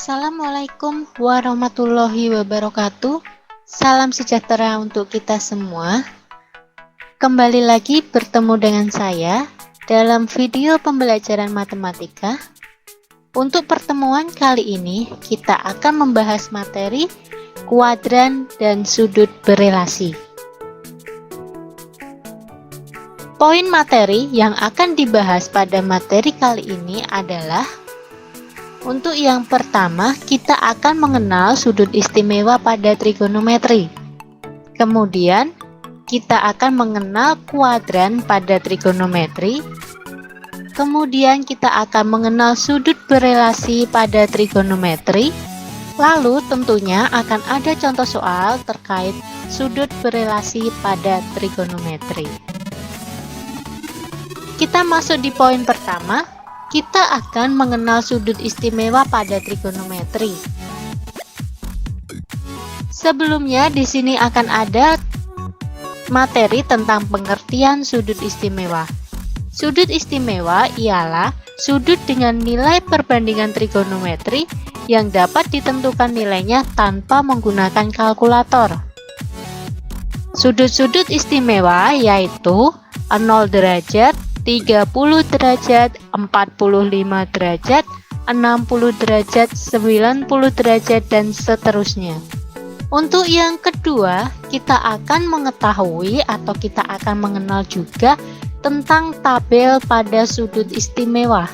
Assalamualaikum warahmatullahi wabarakatuh. Salam sejahtera untuk kita semua. Kembali lagi bertemu dengan saya dalam video pembelajaran matematika. Untuk pertemuan kali ini, kita akan membahas materi kuadran dan sudut berelasi. Poin materi yang akan dibahas pada materi kali ini adalah untuk yang pertama, kita akan mengenal sudut istimewa pada trigonometri. Kemudian, kita akan mengenal kuadran pada trigonometri. Kemudian, kita akan mengenal sudut berelasi pada trigonometri. Lalu, tentunya akan ada contoh soal terkait sudut berelasi pada trigonometri. Kita masuk di poin pertama. Kita akan mengenal sudut istimewa pada trigonometri. Sebelumnya di sini akan ada materi tentang pengertian sudut istimewa. Sudut istimewa ialah sudut dengan nilai perbandingan trigonometri yang dapat ditentukan nilainya tanpa menggunakan kalkulator. Sudut-sudut istimewa yaitu 0 derajat, 30 derajat, 45 derajat, 60 derajat, 90 derajat, dan seterusnya. Untuk yang kedua, kita akan mengetahui atau kita akan mengenal juga tentang tabel pada sudut istimewa.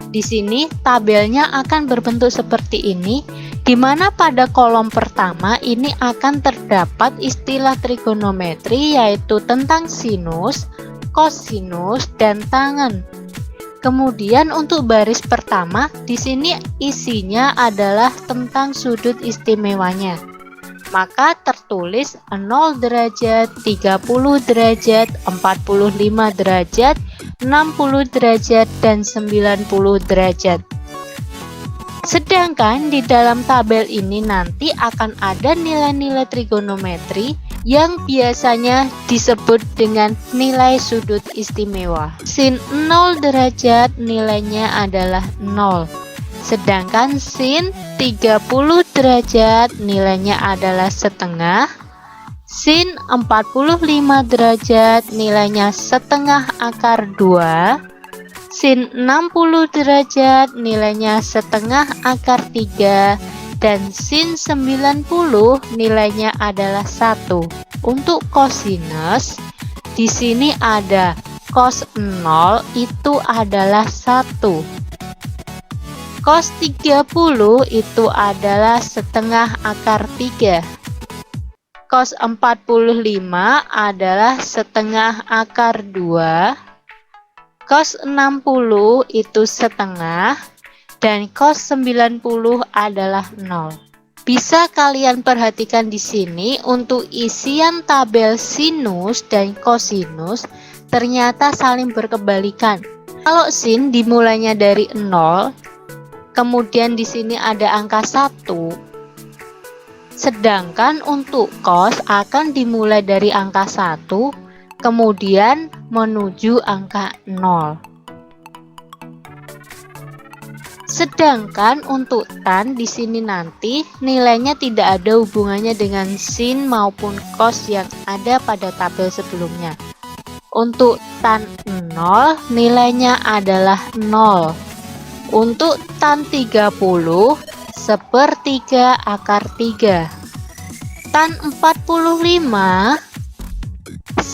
Di sini tabelnya akan berbentuk seperti ini, di mana pada kolom pertama ini akan terdapat istilah trigonometri yaitu tentang sinus, kosinus, dan tangen. Kemudian untuk baris pertama, di sini isinya adalah tentang sudut istimewanya. Maka tertulis 0 derajat, 30 derajat, 45 derajat, 60 derajat, dan 90 derajat. Sedangkan di dalam tabel ini nanti akan ada nilai-nilai trigonometri yang biasanya disebut dengan nilai sudut istimewa. Sin 0 derajat nilainya adalah 0. Sedangkan sin 30 derajat nilainya adalah setengah. Sin 45 derajat nilainya setengah akar 2. Sin 60 derajat nilainya setengah akar 3. Dan sin 90 nilainya adalah 1. Untuk kosinus, di sini ada cos 0 itu adalah 1. Cos 30 itu adalah setengah akar 3. Cos 45 adalah setengah akar 2. Cos 60 itu setengah. Dan cos 90 adalah 0. Bisa kalian perhatikan di sini untuk isian tabel sinus dan kosinus ternyata saling berkebalikan. Kalau sin dimulainya dari 0, kemudian di sini ada angka 1. Sedangkan untuk cos akan dimulai dari angka 1, kemudian menuju angka 0. Sedangkan untuk tan di sini nanti nilainya tidak ada hubungannya dengan sin maupun cos yang ada pada tabel sebelumnya. Untuk tan 0 nilainya adalah 0. Untuk tan 30 sepertiga akar 3. Tan 45 1.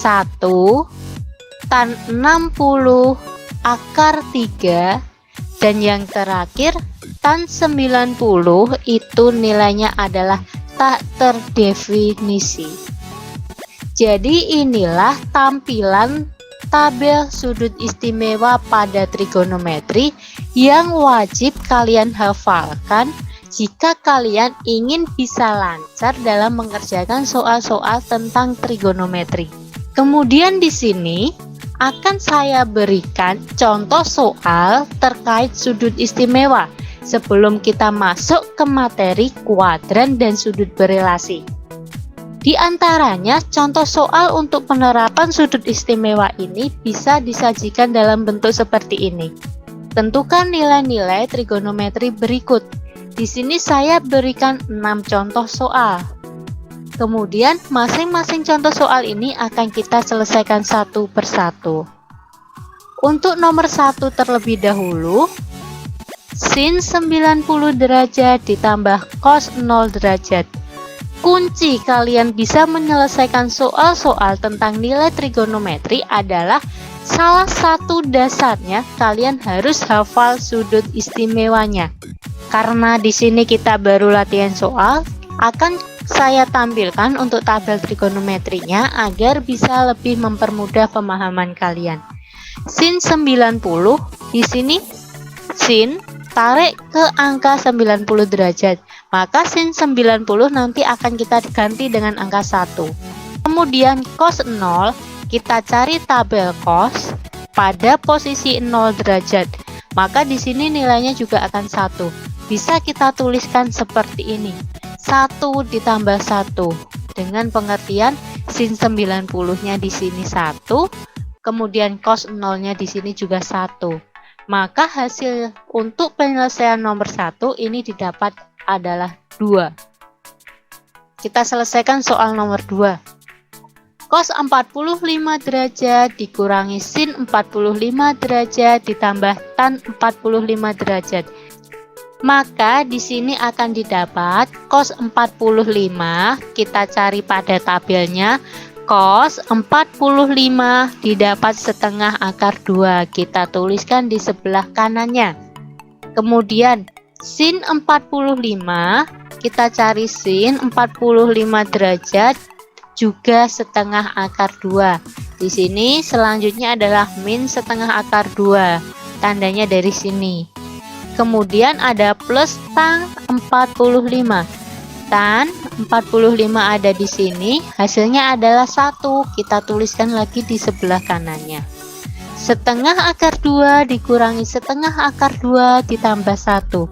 Tan 60 akar 3. Dan yang terakhir, tan 90 itu nilainya adalah tak terdefinisi. Jadi inilah tampilan tabel sudut istimewa pada trigonometri yang wajib kalian hafalkan jika kalian ingin bisa lancar dalam mengerjakan soal-soal tentang trigonometri. Kemudian di sini akan saya berikan contoh soal terkait sudut istimewa sebelum kita masuk ke materi kuadran dan sudut berelasi. Di antaranya, contoh soal untuk penerapan sudut istimewa ini bisa disajikan dalam bentuk seperti ini. Tentukan nilai-nilai trigonometri berikut. Di sini saya berikan 6 contoh soal. Kemudian masing-masing contoh soal ini akan kita selesaikan satu persatu. Untuk nomor 1 terlebih dahulu, sin 90 derajat ditambah cos 0 derajat. Kunci kalian bisa menyelesaikan soal-soal tentang nilai trigonometri adalah salah satu dasarnya kalian harus hafal sudut istimewanya. Karena di sini kita baru latihan soal, akan saya tampilkan untuk tabel trigonometrinya agar bisa lebih mempermudah pemahaman kalian. Sin 90 di sini sin tarik ke angka 90 derajat, maka sin 90 nanti akan kita ganti dengan angka 1. Kemudian cos 0, kita cari tabel cos pada posisi 0 derajat, maka di sini nilainya juga akan 1. Bisa kita tuliskan seperti ini, 1 ditambah 1, dengan pengertian sin 90 nya di sini 1, kemudian cos 0 nya di sini juga 1. Maka hasil untuk penyelesaian nomor 1 ini didapat adalah 2. Kita selesaikan soal nomor 2. Cos 45 derajat dikurangi sin 45 derajat ditambah tan 45 derajat. Maka di sini akan didapat cos 45, kita cari pada tabelnya. Cos 45 didapat setengah akar 2, kita tuliskan di sebelah kanannya. Kemudian sin 45, kita cari sin 45 derajat juga setengah akar 2. Di sini selanjutnya adalah min setengah akar 2, tandanya dari sini. Kemudian ada plus tan 45. Tan 45 ada di sini, hasilnya adalah 1, kita tuliskan lagi di sebelah kanannya. Setengah akar 2 dikurangi setengah akar 2 ditambah 1.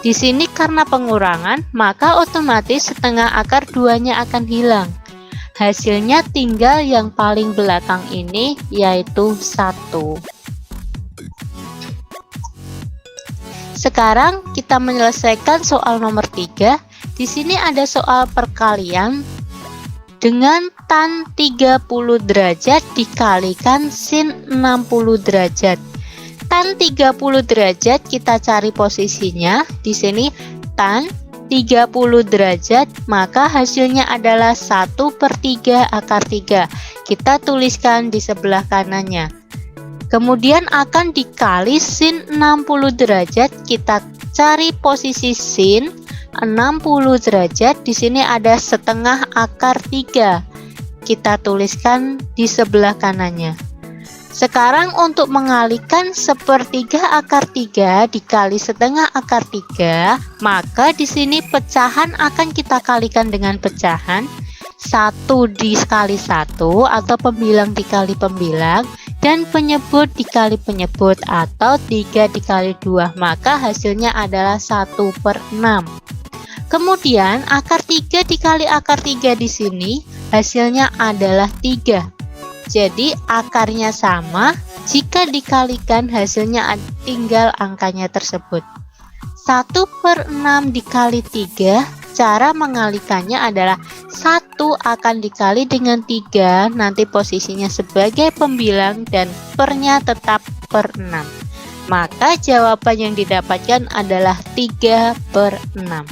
Di sini karena pengurangan, maka otomatis setengah akar 2-nya akan hilang. Hasilnya tinggal yang paling belakang ini, yaitu 1. Sekarang kita menyelesaikan soal nomor 3. Di sini ada soal perkalian dengan tan 30 derajat dikalikan sin 60 derajat. Tan 30 derajat kita cari posisinya. Di sini tan 30 derajat, maka hasilnya adalah 1/3 akar 3. Kita tuliskan di sebelah kanannya. Kemudian akan dikali sin 60 derajat, kita cari posisi sin 60 derajat. Di sini ada setengah akar 3, kita tuliskan di sebelah kanannya. Sekarang untuk mengalihkan 1/3 akar 3 dikali setengah akar 3, maka di sini pecahan akan kita kalikan dengan pecahan. 1 dikali 1 atau pembilang dikali pembilang, dan penyebut dikali penyebut atau 3 dikali 2, maka hasilnya adalah 1/6. Kemudian akar 3 dikali akar 3 di sini hasilnya adalah 3. Jadi akarnya sama, jika dikalikan hasilnya tinggal angkanya tersebut. 1/6 dikali 3, cara mengalikannya adalah 1 akan dikali dengan 3, nanti posisinya sebagai pembilang dan pernya tetap per 6. Maka jawaban yang didapatkan adalah 3/6.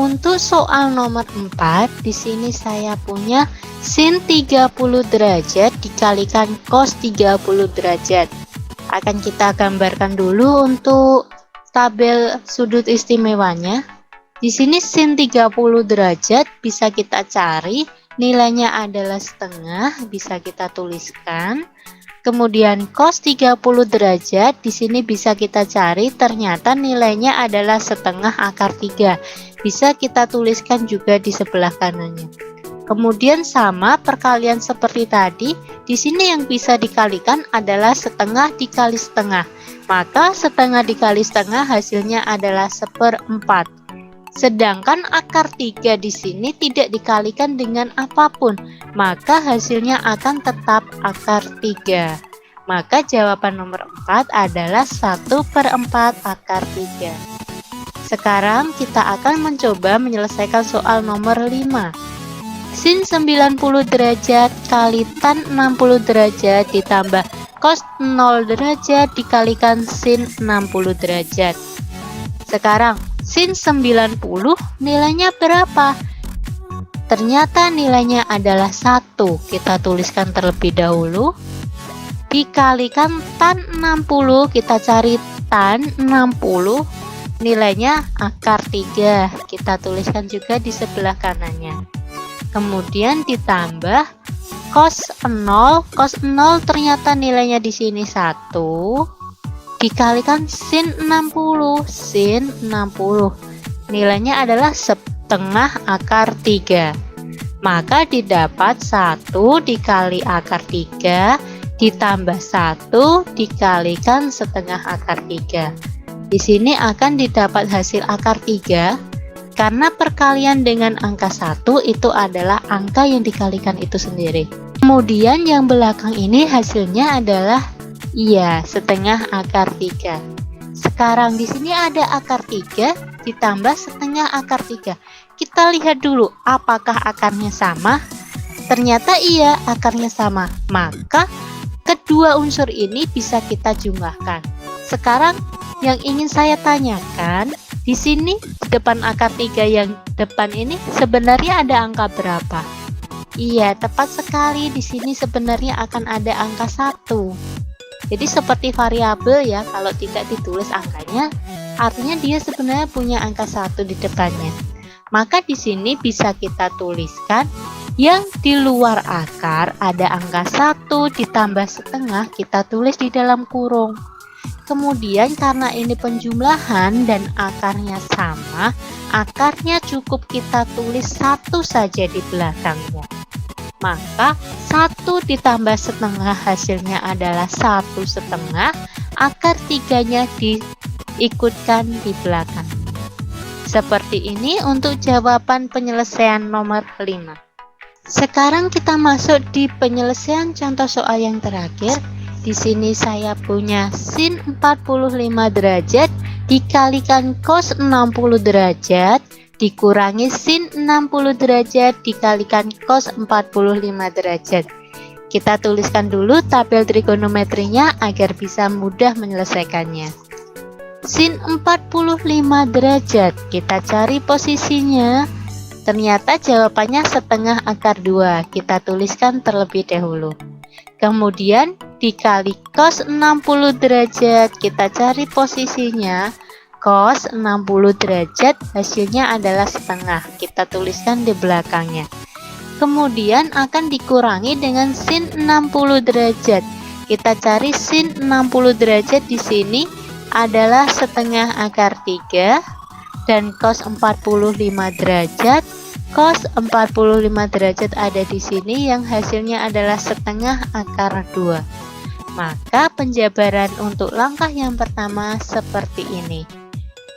Untuk soal nomor 4, di sini saya punya sin 30 derajat dikalikan cos 30 derajat. Akan kita gambarkan dulu untuk tabel sudut istimewanya. Di sini sin 30 derajat bisa kita cari, nilainya adalah setengah, bisa kita tuliskan. Kemudian cos 30 derajat di sini bisa kita cari, ternyata nilainya adalah setengah akar 3. Bisa kita tuliskan juga di sebelah kanannya. Kemudian sama perkalian seperti tadi, di sini yang bisa dikalikan adalah setengah dikali setengah. Maka setengah dikali setengah hasilnya adalah 1/4. Sedangkan akar 3 di sini tidak dikalikan dengan apapun, maka hasilnya akan tetap akar 3. Maka jawaban nomor 4 adalah 1/4 akar 3. Sekarang kita akan mencoba menyelesaikan soal nomor 5. Sin 90 derajat kali tan 60 derajat ditambah cos 0 derajat dikalikan sin 60 derajat. Sekarang sin 90 nilainya berapa? Ternyata nilainya adalah 1. Kita tuliskan terlebih dahulu. Dikalikan tan 60, kita cari tan 60, nilainya akar 3. Kita tuliskan juga di sebelah kanannya. Kemudian ditambah cos 0. Cos 0 ternyata nilainya di sini 1. Dikalikan sin 60. Sin 60 nilainya adalah setengah akar 3. Maka didapat 1 dikali akar 3 ditambah 1 dikalikan setengah akar 3. Di sini akan didapat hasil akar 3 karena perkalian dengan angka 1 itu adalah angka yang dikalikan itu sendiri. Kemudian yang belakang ini hasilnya adalah setengah akar 3. Sekarang di sini ada akar 3 ditambah setengah akar 3. Kita lihat dulu apakah akarnya sama. Ternyata iya, akarnya sama. Maka kedua unsur ini bisa kita jumlahkan. Sekarang yang ingin saya tanyakan, di sini di depan akar 3 yang depan ini sebenarnya ada angka berapa? Iya, tepat sekali, di sini sebenarnya akan ada angka 1. Jadi seperti variabel ya, kalau tidak ditulis angkanya, artinya dia sebenarnya punya angka 1 di depannya. Maka di sini bisa kita tuliskan yang di luar akar ada angka 1 ditambah setengah, kita tulis di dalam kurung. Kemudian karena ini penjumlahan dan akarnya sama, akarnya cukup kita tulis 1 saja di belakangnya. Maka 1 ditambah setengah hasilnya adalah 1/2, akar 3-nya diikutkan di belakang. Seperti ini untuk jawaban penyelesaian nomor 5. Sekarang kita masuk di penyelesaian contoh soal yang terakhir. Di sini saya punya sin 45 derajat dikalikan cos 60 derajat dikurangi sin 60 derajat dikalikan cos 45 derajat. Kita tuliskan dulu tabel trigonometrinya agar bisa mudah menyelesaikannya. Sin 45 derajat, kita cari posisinya. Ternyata jawabannya setengah akar 2. Kita tuliskan terlebih dahulu. Kemudian dikali cos 60 derajat, kita cari posisinya. Cos 60 derajat hasilnya adalah setengah. Kita tuliskan di belakangnya. Kemudian akan dikurangi dengan sin 60 derajat. Kita cari sin 60 derajat di sini adalah setengah akar 3 dan cos 45 derajat. Cos 45 derajat ada di sini yang hasilnya adalah setengah akar 2. Maka penjabaran untuk langkah yang pertama seperti ini.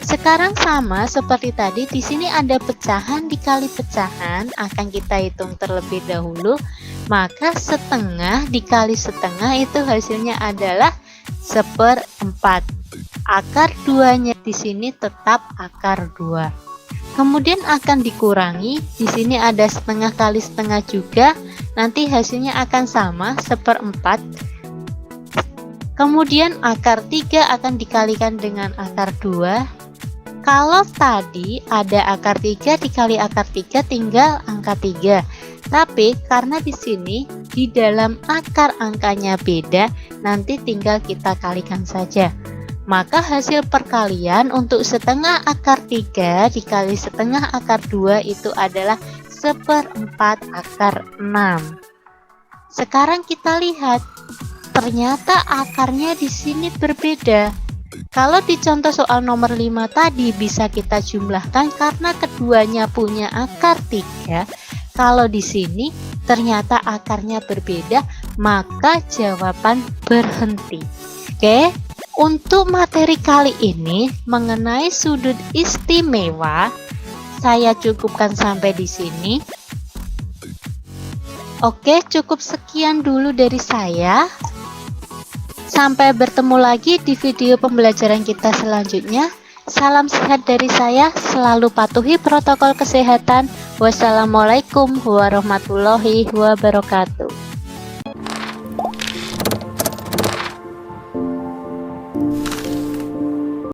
Sekarang sama seperti tadi, di sini ada pecahan dikali pecahan, akan kita hitung terlebih dahulu. Maka setengah dikali setengah itu hasilnya adalah 1/4. Akar 2-nya di sini tetap akar 2. Kemudian akan dikurangi, di sini ada setengah kali setengah juga, nanti hasilnya akan sama 1/4. Kemudian akar 3 akan dikalikan dengan akar 2. Kalau tadi ada akar 3 dikali akar 3 tinggal angka 3. Tapi karena di sini di dalam akar angkanya beda, nanti tinggal kita kalikan saja. Maka hasil perkalian untuk setengah akar 3 dikali setengah akar 2 itu adalah 1/4 akar 6. Sekarang kita lihat, ternyata akarnya di sini berbeda. Kalau di contoh soal nomor 5 tadi bisa kita jumlahkan karena keduanya punya akar 3. Kalau di sini ternyata akarnya berbeda, maka jawaban berhenti. Oke. Untuk materi kali ini mengenai sudut istimewa, saya cukupkan sampai di sini. Oke, cukup sekian dulu dari saya. Sampai bertemu lagi di video pembelajaran kita selanjutnya. Salam sehat dari saya, selalu patuhi protokol kesehatan. Wassalamualaikum warahmatullahi wabarakatuh.